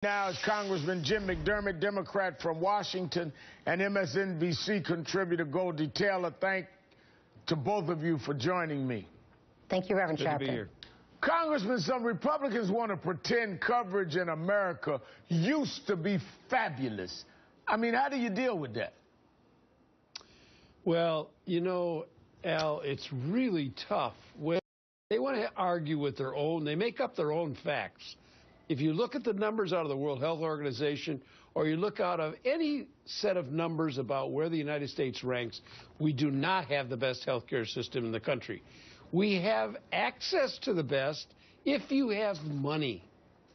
Now is Congressman Jim McDermott, Democrat from Washington, and MSNBC contributor Goldie Taylor. Thank to both of you for joining me. Thank you, Reverend Sharpton. Good to be here. Congressman, some Republicans want to pretend coverage in America used to be fabulous. I mean, how do you deal with that? Well, you know, Al, it's really tough when they want to argue with their own. They make up their own facts. If you look at the numbers out of the World Health Organization, or you look out of any set of numbers about where the United States ranks, we do not have the best health care system in the country. We have access to the best if you have money,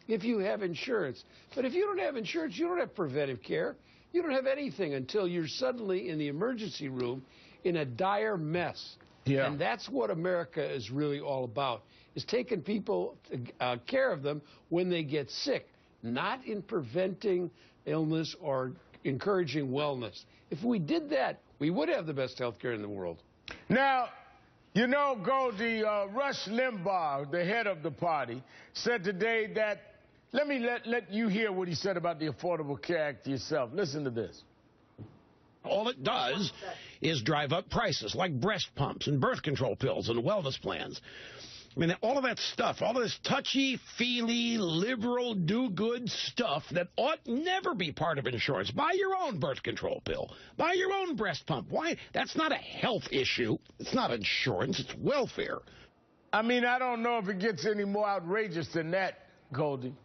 if you have insurance. But if you don't have insurance, you don't have preventive care. You don't have anything until you're suddenly in the emergency room in a dire mess. Yeah. And that's what America is really all about, is taking people care of them when they get sick, not in preventing illness or encouraging wellness. If we did that, we would have the best health care in the world. Now, you know, Goldie, Rush Limbaugh, the head of the party, said today that, let you hear what he said about the Affordable Care Act yourself. Listen to this. All it does is drive up prices like breast pumps and birth control pills and wellness plans. I mean, all of that stuff, all of this touchy-feely, liberal, do-good stuff that ought never be part of insurance. Buy your own birth control pill. Buy your own breast pump. Why? That's not a health issue. It's not insurance. It's welfare. I mean, I don't know if it gets any more outrageous than that, Goldie.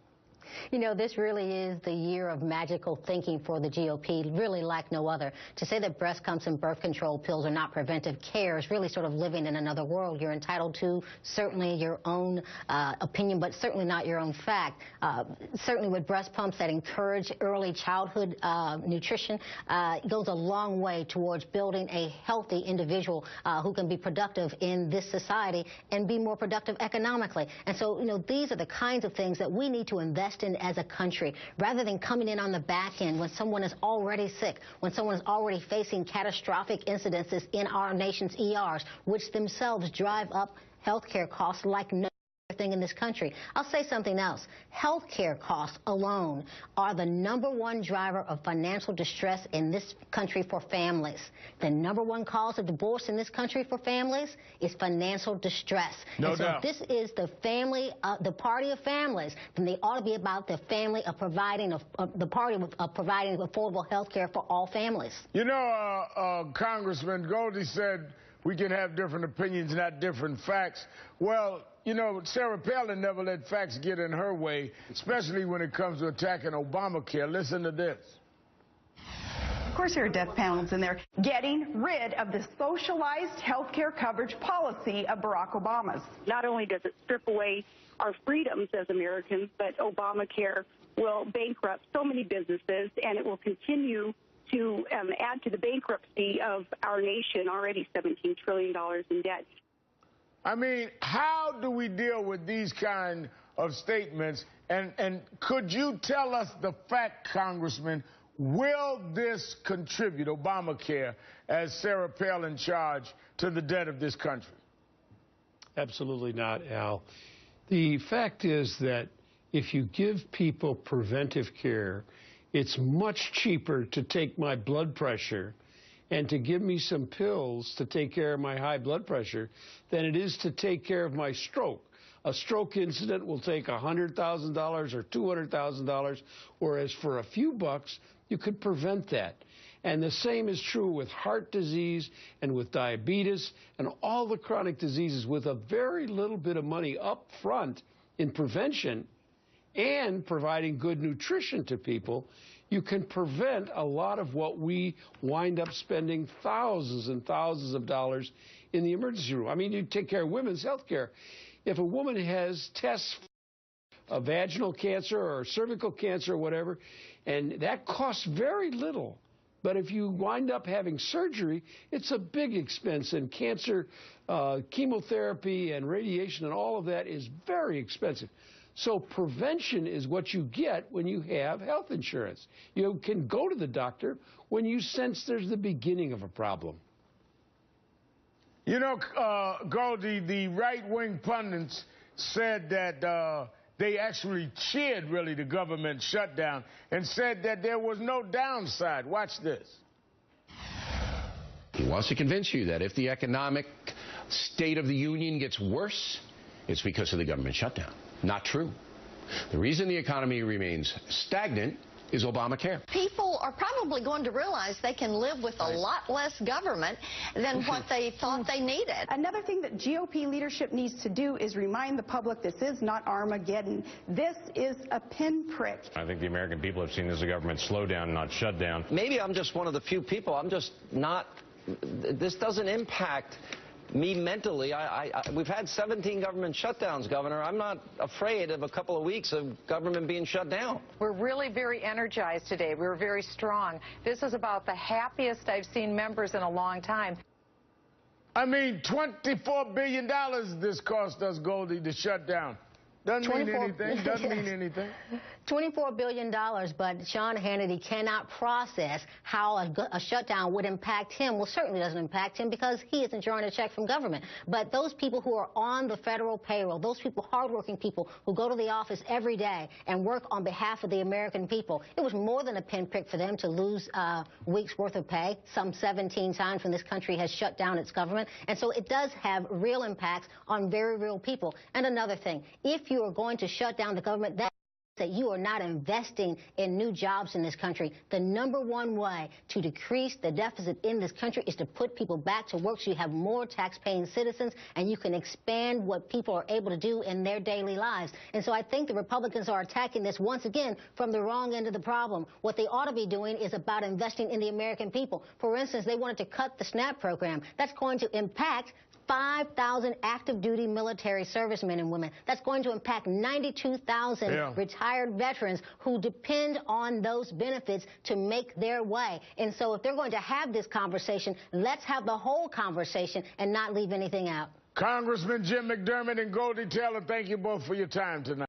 You know, this really is the year of magical thinking for the GOP, really like no other. To say that breast pumps and birth control pills are not preventive care is really sort of living in another world. You're entitled to certainly your own opinion, but certainly not your own fact. Certainly with breast pumps that encourage early childhood nutrition, it goes a long way towards building a healthy individual who can be productive in this society and be more productive economically. And so, you know, these are the kinds of things that we need to invest in as a country, rather than coming in on the back end when someone is already sick, when someone is already facing catastrophic incidences in our nation's ERs, which themselves drive up healthcare costs like no thing in this country. I'll say something else. Healthcare costs alone are the #1 driver of financial distress in this country for families. The #1 cause of divorce in this country for families is financial distress. No and so doubt. If this is the family, the party of families, then they ought to be about the family of providing, the party of providing affordable health care for all families. You know, Congressman, Goldie said we can have different opinions, not different facts. Well, you know, Sarah Palin never let facts get in her way, especially when it comes to attacking Obamacare. Listen to this. Of course, there are death panels in there. Getting rid of the socialized health care coverage policy of Barack Obama's. Not only does it strip away our freedoms as Americans, but Obamacare will bankrupt so many businesses, and it will continue to add to the bankruptcy of our nation, already $17 trillion in debt. I mean, how do we deal with these kind of statements? And could you tell us the fact, Congressman, will this contribute, Obamacare, as Sarah Palin charged, to the debt of this country? Absolutely not, Al. The fact is that if you give people preventive care, it's much cheaper to take my blood pressure and to give me some pills to take care of my high blood pressure than it is to take care of my stroke. A stroke incident will take $100,000 or $200,000, whereas for a few bucks, you could prevent that. And the same is true with heart disease and with diabetes and all the chronic diseases. With a very little bit of money up front in prevention and providing good nutrition to people, you can prevent a lot of what we wind up spending thousands and thousands of dollars in the emergency room. I mean, you take care of women's health care. If a woman has tests of vaginal cancer or cervical cancer or whatever, and that costs very little. But if you wind up having surgery, it's a big expense, and cancer, chemotherapy and radiation and all of that is very expensive. So prevention is what you get when you have health insurance. You can go to the doctor when you sense there's the beginning of a problem. You know, Goldie, the right-wing pundits said that they actually cheered, really, the government shutdown and said that there was no downside. Watch this. He wants to convince you that if the economic state of the union gets worse, it's because of the government shutdown. Not true. The reason the economy remains stagnant is Obamacare. People are probably going to realize they can live with a lot less government than what they thought they needed. Another thing that GOP leadership needs to do is remind the public this is not Armageddon. This is a pinprick. I think the American people have seen this as a government slowdown, not shutdown. Maybe I'm just one of the few people. I'm just not. This doesn't impact me mentally. We've had 17 government shutdowns, Governor. I'm not afraid of a couple of weeks of government being shut down. We're really very energized today. We're very strong. This is about the happiest I've seen members in a long time. I mean, $24 billion this cost us, Goldie, to shut down. Doesn't mean anything. Doesn't mean anything. $24 billion, but Sean Hannity cannot process how a shutdown would impact him. Well, certainly doesn't impact him because he isn't drawing a check from government. But those people who are on the federal payroll, those people, hardworking people who go to the office every day and work on behalf of the American people, it was more than a pinprick for them to lose a week's worth of pay. Some 17 times when this country has shut down its government. And so it does have real impacts on very real people. And another thing, if you are going to shut down the government, that you are not investing in new jobs in this country. The #1 way to decrease the deficit in this country is to put people back to work so you have more tax-paying citizens and you can expand what people are able to do in their daily lives. And so I think the Republicans are attacking this once again from the wrong end of the problem. What they ought to be doing is about investing in the American people. For instance, they wanted to cut the SNAP program. That's going to impact 5,000 active duty military servicemen and women. That's going to impact 92,000 retired veterans who depend on those benefits to make their way. And so if they're going to have this conversation, let's have the whole conversation and not leave anything out. Congressman Jim McDermott and Goldie Taylor, thank you both for your time tonight.